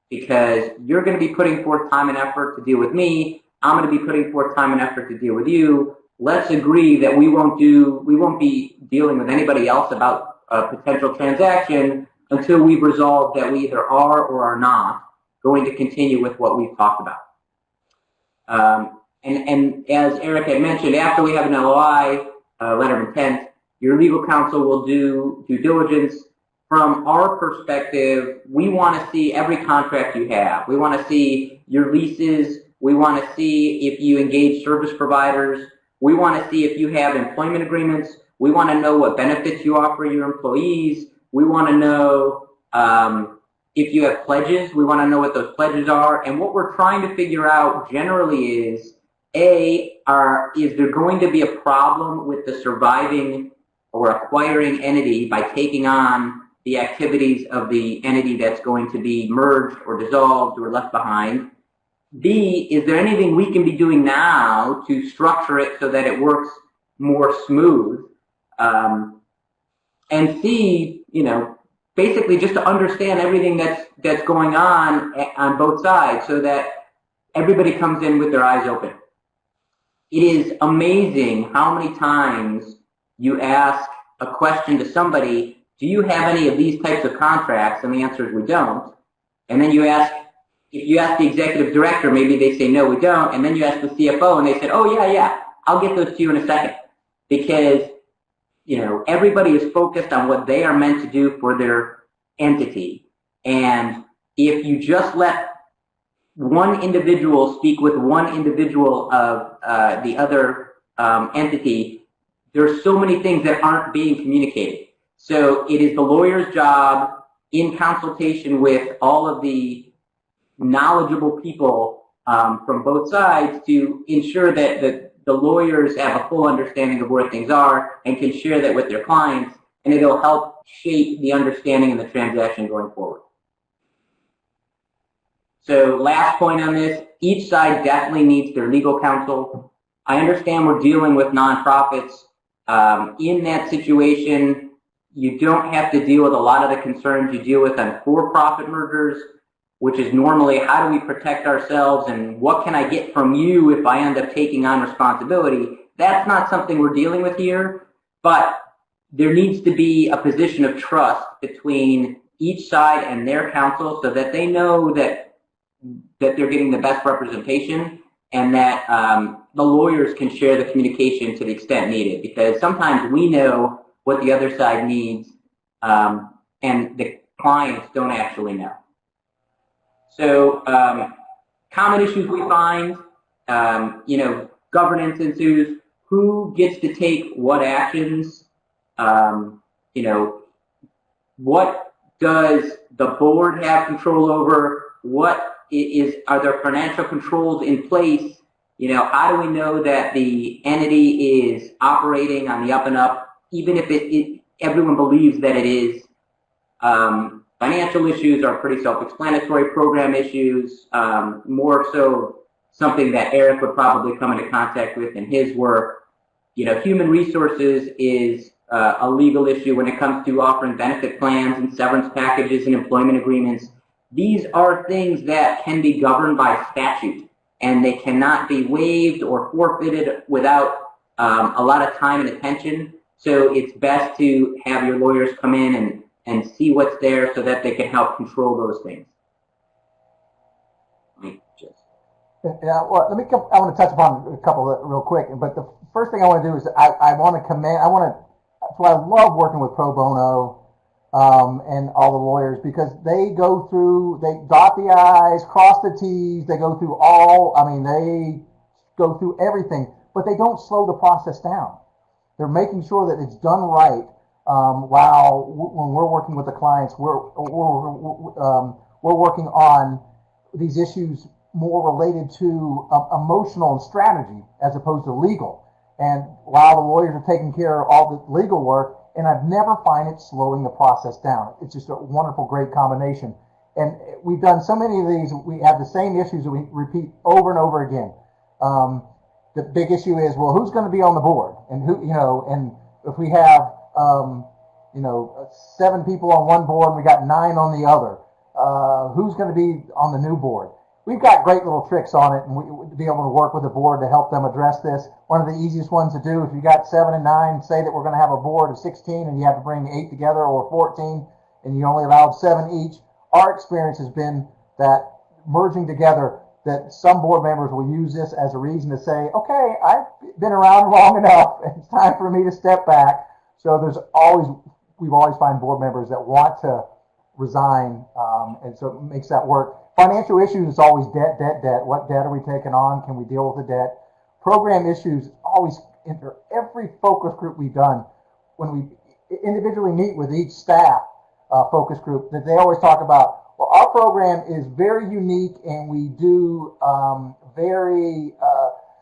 because you're going to be putting forth time and effort to deal with me. I'm going to be putting forth time and effort to deal with you. Let's agree that we won't be dealing with anybody else about a potential transaction until we've resolved that we either are or are not going to continue with what we've talked about. And as Eric had mentioned, after we have an LOI, letter of intent, your legal counsel will do due diligence. From our perspective, we want to see every contract you have. We want to see your leases. We want to see if you engage service providers. We want to see if you have employment agreements. We want to know what benefits you offer your employees. We want to know if you have pledges. We want to know what those pledges are. And what we're trying to figure out generally is, is there going to be a problem with the surviving or acquiring entity by taking on the activities of the entity that's going to be merged or dissolved or left behind? B, is there anything we can be doing now to structure it so that it works more smooth? And C, basically just to understand everything that's going on both sides so that everybody comes in with their eyes open. It is amazing how many times you ask a question to somebody, do you have any of these types of contracts? And the answer is we don't. And then if you ask the executive director, maybe they say, no, we don't. And then you ask the CFO and they said, oh, yeah, I'll get those to you in a second. Because, everybody is focused on what they are meant to do for their entity. And if you just let one individual speak with one individual of the other entity, there's so many things that aren't being communicated. So it is the lawyer's job, in consultation with all of the knowledgeable people from both sides, to ensure that the lawyers have a full understanding of where things are and can share that with their clients, and it'll help shape the understanding of the transaction going forward. So last point on this, each side definitely needs their legal counsel. I understand we're dealing with nonprofits. In that situation, you don't have to deal with a lot of the concerns you deal with on for-profit mergers, which is normally how do we protect ourselves and what can I get from you if I end up taking on responsibility. That's not something we're dealing with here, but there needs to be a position of trust between each side and their counsel so that they know that they're getting the best representation, and that the lawyers can share the communication to the extent needed, because sometimes we know what the other side needs, and the clients don't actually know. So common issues we find, governance ensues. Who gets to take what actions? What does the board have control over? Are there financial controls in place? How do we know that the entity is operating on the up and up, even if everyone believes that it is? Financial issues are pretty self-explanatory. Program issues, more so something that Eric would probably come into contact with in his work. Human resources is a legal issue when it comes to offering benefit plans and severance packages and employment agreements. These are things that can be governed by statute, and they cannot be waived or forfeited without a lot of time and attention. So it's best to have your lawyers come in and see what's there so that they can help control those things. Yeah, well, I want to touch upon a couple of real quick, but the first thing I want to do is that's why I love working with pro bono and all the lawyers, because they dot the I's, cross the T's, they go through they go through everything, but they don't slow the process down. They're making sure that it's done right. While when we're working with the clients, we're working on these issues more related to emotional and strategy as opposed to legal. And while the lawyers are taking care of all the legal work, and I've never find it slowing the process down. It's just a wonderful, great combination. And we've done so many of these, we have the same issues that we repeat over and over again. The big issue is, well, who's going to be on the board? And and if we have 7 people on one board and we got 9 on the other, who's going to be on the new board? we've got great little tricks on it, and to be able to work with the board to help them address this. One of the easiest ones to do, if you got 7 and 9, say that we're going to have a board of 16 and you have to bring 8 together, or 14, and you only allowed 7 each. Our experience has been that merging together, that some board members will use this as a reason to say, okay, I've been around long enough, it's time for me to step back. So we've always find board members that want to resign, and so it makes that work. Financial issues is always debt. What debt are we taking on? Can we deal with the debt? Program issues always enter every focus group we've done. When we individually meet with each staff focus group, that they always talk about, well, our program is very unique and we do very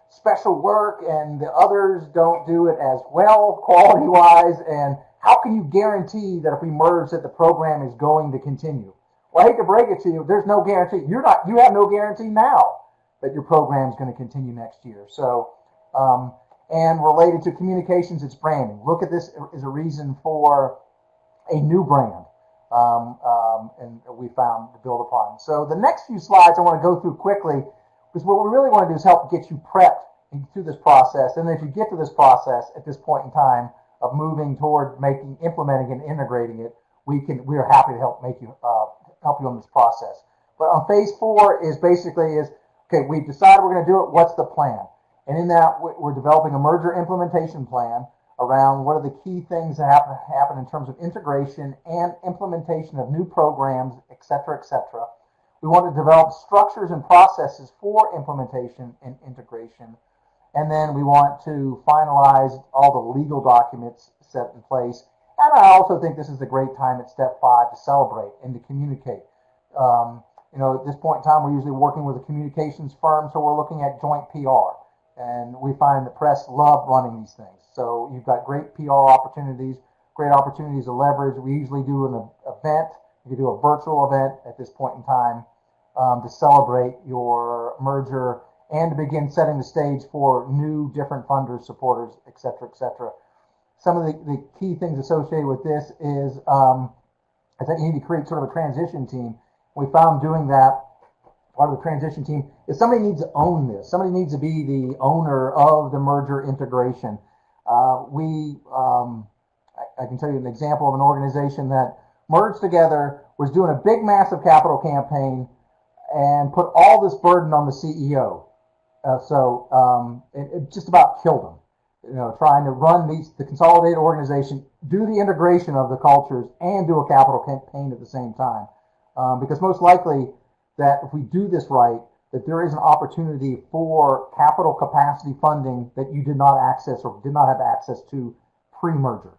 special work, and the others don't do it as well quality-wise, and how can you guarantee that if we merge that the program is going to continue? Well, I hate to break it to you, there's no guarantee. You have no guarantee now that your program is going to continue next year. So, and related to communications, it's branding. Look at this as a reason for a new brand, and we found to build upon. So the next few slides I want to go through quickly, because what we really want to do is help get you prepped through this process. And if you get to this process at this point in time of moving toward implementing and integrating it, we are happy to help you on this process. But on phase 4 is okay, we've decided we're going to do it. What's the plan? And in that, we're developing a merger implementation plan around what are the key things that have to happen in terms of integration and implementation of new programs, et cetera, et cetera. We want to develop structures and processes for implementation and integration. And then we want to finalize all the legal documents set in place. And I also think this is a great time at step 5 to celebrate and to communicate. At this point in time, we're usually working with a communications firm, so we're looking at joint PR. And we find the press love running these things. So you've got great PR opportunities, great opportunities to leverage. We usually do an event. You can do a virtual event at this point in time to celebrate your merger and to begin setting the stage for new different funders, supporters, et cetera, et cetera. Some of the key things associated with this is that you need to create sort of a transition team. We found doing that, part of the transition team, is somebody needs to own this. Somebody needs to be the owner of the merger integration. I can tell you an example of an organization that merged together, was doing a big, massive capital campaign, and put all this burden on the CEO. It just about killed them. Trying to run the consolidated organization, do the integration of the cultures, and do a capital campaign at the same time. Because most likely that if we do this right, that there is an opportunity for capital capacity funding that you did not access or did not have access to pre-merger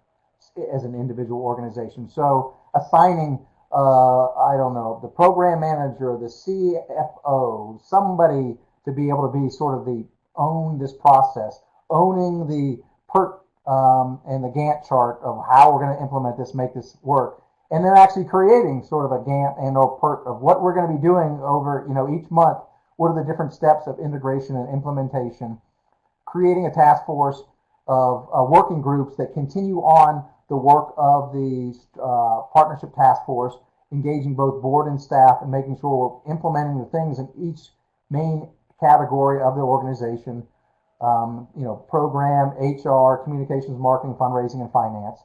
as an individual organization. So assigning, the program manager, the CFO, somebody to be able to be sort of own this process, owning the PERT and the Gantt chart of how we're going to implement this, make this work, and then actually creating sort of a Gantt and or PERT of what we're going to be doing over each month. What are the different steps of integration and implementation? Creating a task force of working groups that continue on the work of the partnership task force, engaging both board and staff and making sure we're implementing the things in each main category of the organization, program, HR, communications, marketing, fundraising, and finance.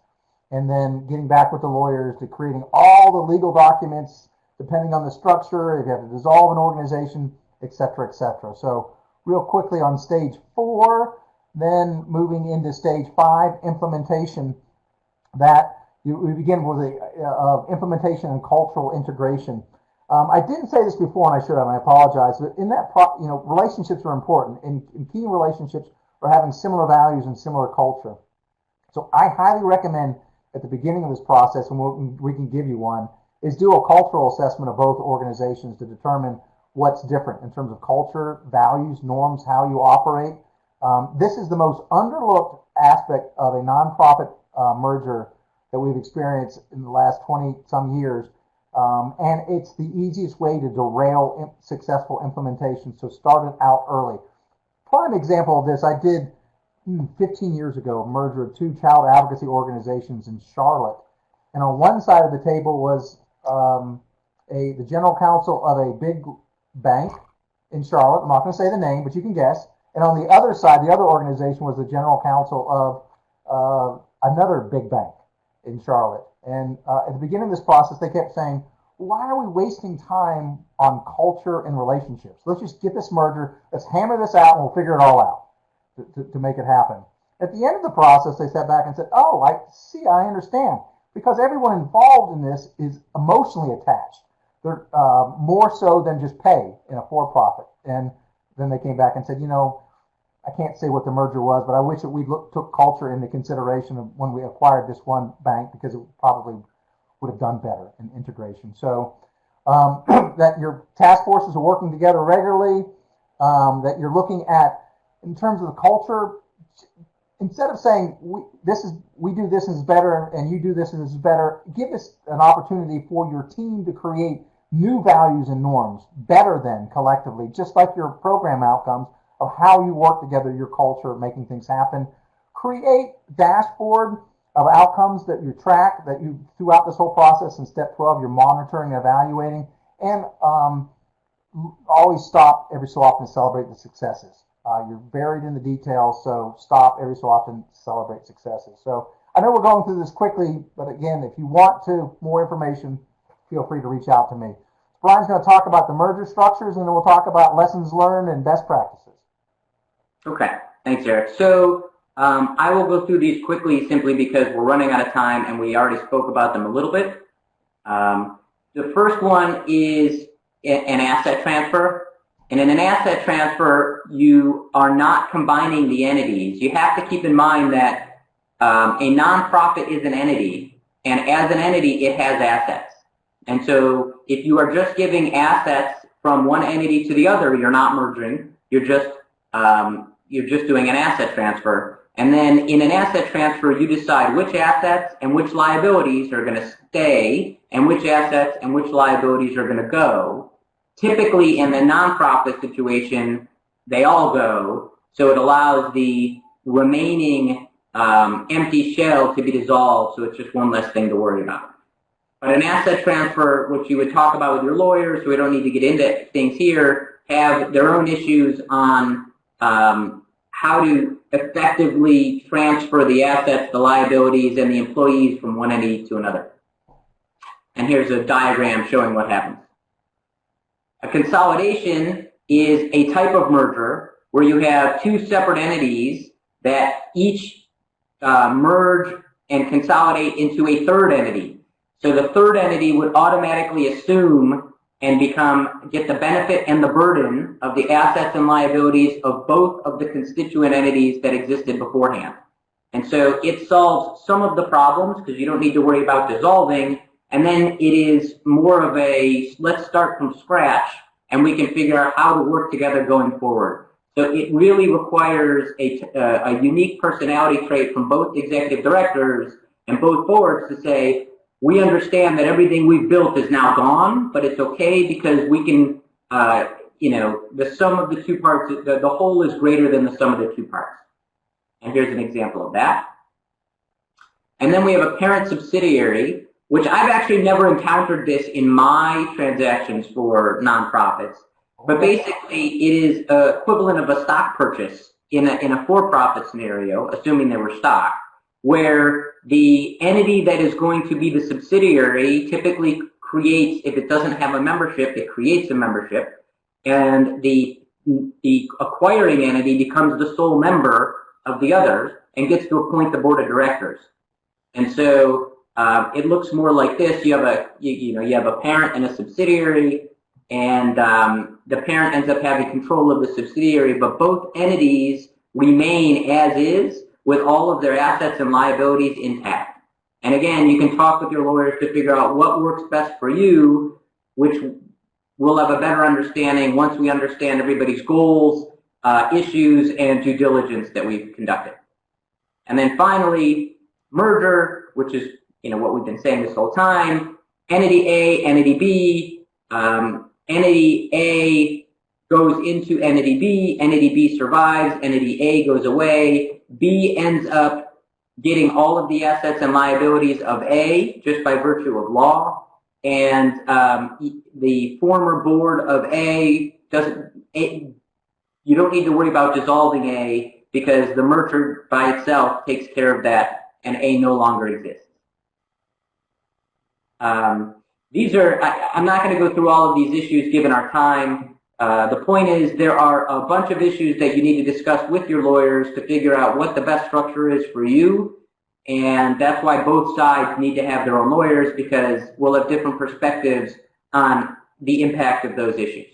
And then getting back with the lawyers to creating all the legal documents, depending on the structure, if you have to dissolve an organization, et cetera, et cetera. So real quickly on stage 4, then moving into stage 5, implementation, we begin with the implementation and cultural integration. I didn't say this before, and I should have, and I apologize, but in that, relationships are important, and key relationships are having similar values and similar culture. So I highly recommend at the beginning of this process, and we can give you one, is do a cultural assessment of both organizations to determine what's different in terms of culture, values, norms, how you operate. This is the most underlooked aspect of a nonprofit merger that we've experienced in the last 20-some years. And it's the easiest way to derail successful implementation, so start it out early. Prime example of this, I did 15 years ago, a merger of 2 child advocacy organizations in Charlotte. And on one side of the table was the general counsel of a big bank, in Charlotte. I'm not going to say the name, but you can guess. And on the other side, the other organization was the general counsel of another big bank in Charlotte. And at the beginning of this process, they kept saying, why are we wasting time on culture and relationships? Let's just get this merger, let's hammer this out, and we'll figure it all out to make it happen. At the end of the process, they sat back and said, oh, I see, I understand. Because everyone involved in this is emotionally attached. They're more so than just pay in a for-profit. And then they came back and said, I can't say what the merger was, but I wish that we took culture into consideration when we acquired this one bank, because it probably would have done better in integration. So that your task forces are working together regularly, that you're looking at, in terms of the culture, instead of saying we do this and it's better and you do this and it's better, give us an opportunity for your team to create new values and norms better than collectively, just like your program outcomes of how you work together, your culture, making things happen. Create dashboard of outcomes that you track, that you throughout this whole process. In step 12, you're monitoring and evaluating, and always stop every so often to celebrate the successes. You're buried in the details, so stop every so often to celebrate successes. So I know we're going through this quickly, but again, if you want more information, feel free to reach out to me. Brian's going to talk about the merger structures, and then we'll talk about lessons learned and best practices. Okay, thanks, Eric. So I will go through these quickly simply because we're running out of time and we already spoke about them a little bit. The first one is an asset transfer. And in an asset transfer, you are not combining the entities. You have to keep in mind that a nonprofit is an entity, and as an entity, it has assets. And so if you are just giving assets from one entity to the other, you're not merging. You're just doing an asset transfer. And then in an asset transfer, you decide which assets and which liabilities are going to stay and which assets and which liabilities are going to go. Typically, in the nonprofit situation, they all go, so it allows the remaining empty shell to be dissolved, so it's just one less thing to worry about. But an asset transfer, which you would talk about with your lawyers, so we don't need to get into things here, have their own issues on how to effectively transfer the assets, the liabilities, and the employees from one entity to another. And here's a diagram showing what happens. A consolidation is a type of merger where you have two separate entities that each merge and consolidate into a third entity. So the third entity would automatically assume and get the benefit and the burden of the assets and liabilities of both of the constituent entities that existed beforehand. And so it solves some of the problems because you don't need to worry about dissolving. And then it is more of a, let's start from scratch and we can figure out how to work together going forward. So it really requires a unique personality trait from both executive directors and both boards to say, we understand that everything we've built is now gone, but it's okay because we can, the sum of the two parts, the whole is greater than the sum of the two parts. And here's an example of that. And then we have a parent subsidiary, which I've actually never encountered this in my transactions for nonprofits. But basically, it is equivalent of a stock purchase in a for-profit scenario, assuming they were stock, where the entity that is going to be the subsidiary typically creates, if it doesn't have a membership, it creates a membership, and the acquiring entity becomes the sole member of the others and gets to appoint the board of directors. And so it looks more like this. You have a parent and a subsidiary, and the parent ends up having control of the subsidiary, but both entities remain as is with all of their assets and liabilities intact. And again, you can talk with your lawyers to figure out what works best for you, which we'll have a better understanding once we understand everybody's goals, issues, and due diligence that we've conducted. And then finally, merger, which is what we've been saying this whole time. Entity A, entity B. Entity A goes into entity B survives, entity A goes away. B ends up getting all of the assets and liabilities of A just by virtue of law. And the former board of A you don't need to worry about dissolving A because the merger by itself takes care of that, and A no longer exists. I'm not going to go through all of these issues given our time. The point is there are a bunch of issues that you need to discuss with your lawyers to figure out what the best structure is for you, and that's why both sides need to have their own lawyers, because we'll have different perspectives on the impact of those issues.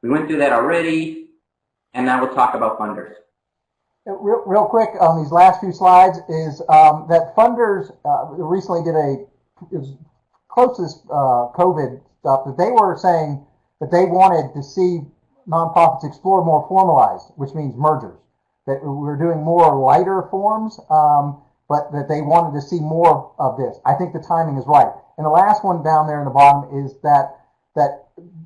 We went through that already, and now we'll talk about funders. Real quick on these last few slides is that funders recently did it was close to this COVID stuff, that they were saying that they wanted to see nonprofits explore more formalized, which means mergers. That we were doing more lighter forms, but that they wanted to see more of this. I think the timing is right. And the last one down there in the bottom is that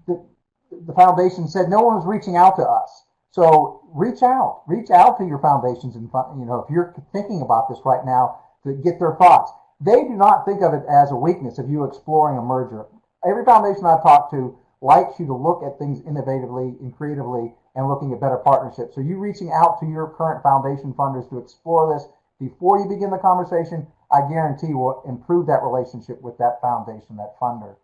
the foundation said no one was reaching out to us. So reach out to your foundations, and if you're thinking about this right now, to get their thoughts. They do not think of it as a weakness of you exploring a merger. Every foundation I've talked to likes you to look at things innovatively and creatively and looking at better partnerships. So you reaching out to your current foundation funders to explore this before you begin the conversation, I guarantee will improve that relationship with that foundation, that funder.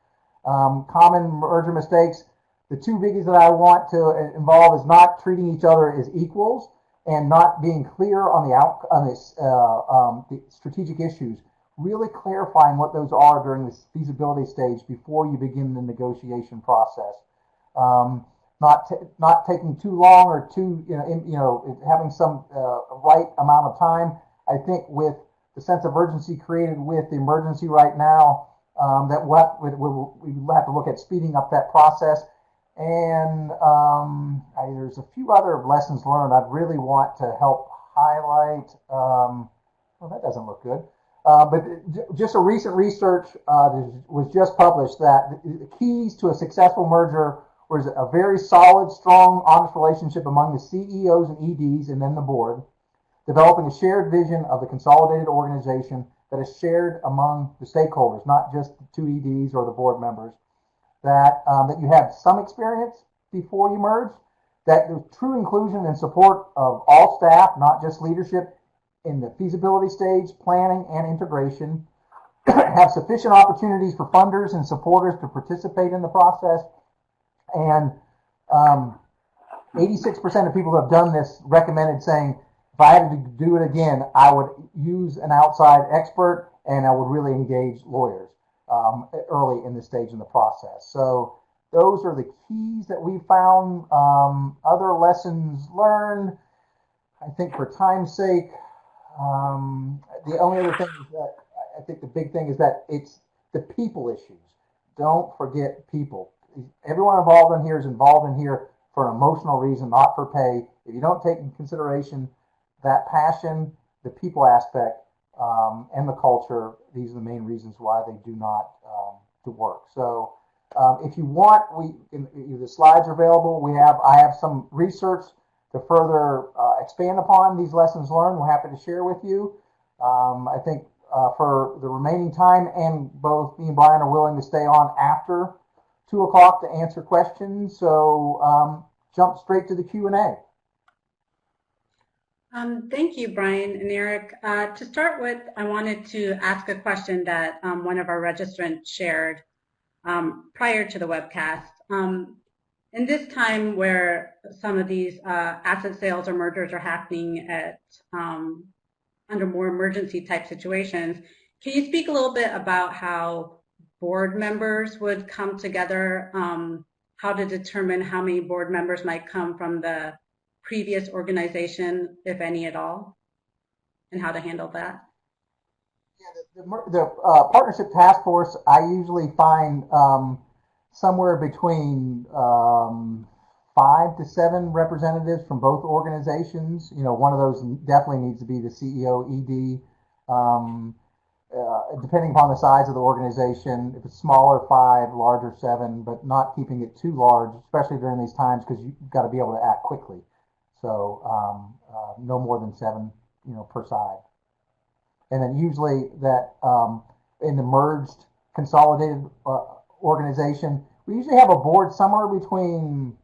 Common merger mistakes. The two biggies that I want to involve is not treating each other as equals and not being clear on the strategic issues. Really clarifying what those are during the feasibility stage before you begin the negotiation process. Not taking too long or having some right amount of time. I think with the sense of urgency created with the emergency right now, that we will have to look at speeding up that process. And there's a few other lessons learned I'd really want to help highlight. Well, that doesn't look good. But just a recent research was just published that the keys to a successful merger was a very solid, strong, honest relationship among the CEOs and EDs and then the board, developing a shared vision of the consolidated organization that is shared among the stakeholders, not just the two EDs or the board members, that you had some experience before you merge, that the true inclusion and support of all staff, not just leadership, in the feasibility stage, planning, and integration, have sufficient opportunities for funders and supporters to participate in the process, and 86% of people who have done this recommended saying, if I had to do it again, I would use an outside expert and I would really engage lawyers early in this stage in the process. So those are the keys that we found. Other lessons learned, I think for time's sake, the only other thing is that I think the big thing is that it's the people issues. Don't forget people. Everyone involved in here is involved in here for an emotional reason, not for pay. If you don't take in consideration that passion, the people aspect, and the culture, these are the main reasons why they do not to work. So if you want, the slides are available. I have some research to further expand upon these lessons learned. We're happy to share with you. I think for the remaining time, and both me and Brian are willing to stay on after 2 o'clock to answer questions. So jump straight to the Q&A. Thank you, Brian and Eric. To start with, I wanted to ask a question that one of our registrants shared prior to the webcast. In this time where some of these asset sales or mergers are happening at under more emergency type situations, can you speak a little bit about how board members would come together, how to determine how many board members might come from the previous organization, if any at all, and how to handle that? Yeah, the partnership task force, I usually find somewhere between 5 to 7 representatives from both organizations. One of those definitely needs to be the CEO, ED. Depending upon the size of the organization, if it's smaller, 5, larger, 7, but not keeping it too large, especially during these times, because you've got to be able to act quickly. So no more than 7, per side. And then usually that in the merged consolidated organization, we usually have a board somewhere between,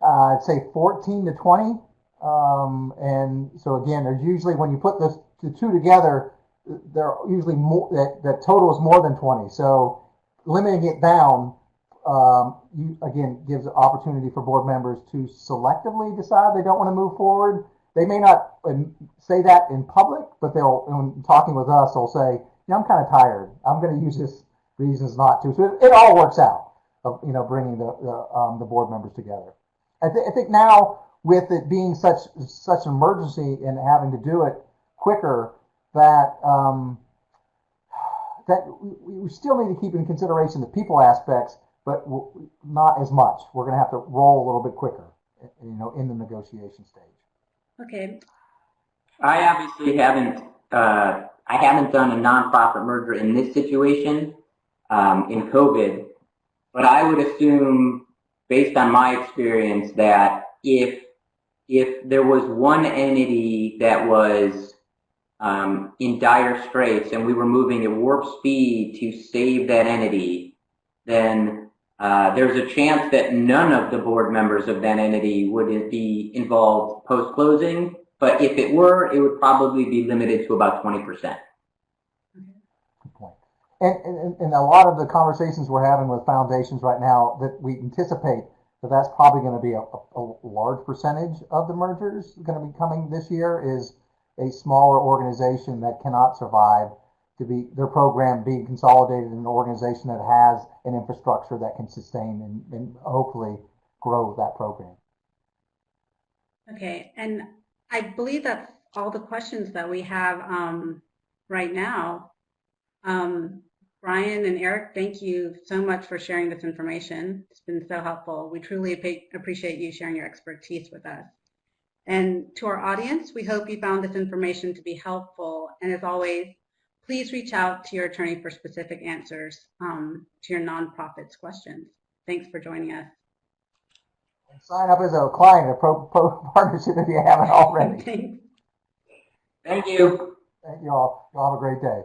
I'd say 14 to 20. And so again, there's usually, when you put the two together, there are usually more, that total is more than 20. So limiting it down, again, gives an opportunity for board members to selectively decide they don't want to move forward. They may not say that in public, but they'll, when talking with us, they'll say, I'm kind of tired. I'm going to use this reasons not to. So it all works out of, bringing the board members together. I think now, with it being such an emergency and having to do it quicker, that we still need to keep in consideration the people aspects, but not as much. We're going to have to roll a little bit quicker, in the negotiation stage. Okay. I obviously haven't done a nonprofit merger in this situation in COVID, but I would assume, based on my experience, that if there was one entity that was in dire straits and we were moving at warp speed to save that entity, then there's a chance that none of the board members of that entity would be involved post-closing. But if it were, it would probably be limited to about 20%. Good point. And a lot of the conversations we're having with foundations right now, that we anticipate that's probably going to be a large percentage of the mergers going to be coming this year, is a smaller organization that cannot survive to be their program being consolidated in an organization that has an infrastructure that can sustain and hopefully grow that program. Okay, and I believe that's all the questions that we have right now. Brian and Eric, thank you so much for sharing this information. It's been so helpful. We truly appreciate you sharing your expertise with us. And to our audience, we hope you found this information to be helpful. And as always, please reach out to your attorney for specific answers to your nonprofit's questions. Thanks for joining us. And sign up as a client of Pro Partnership if you haven't already. Thank you. Thank you all. Y'all have a great day.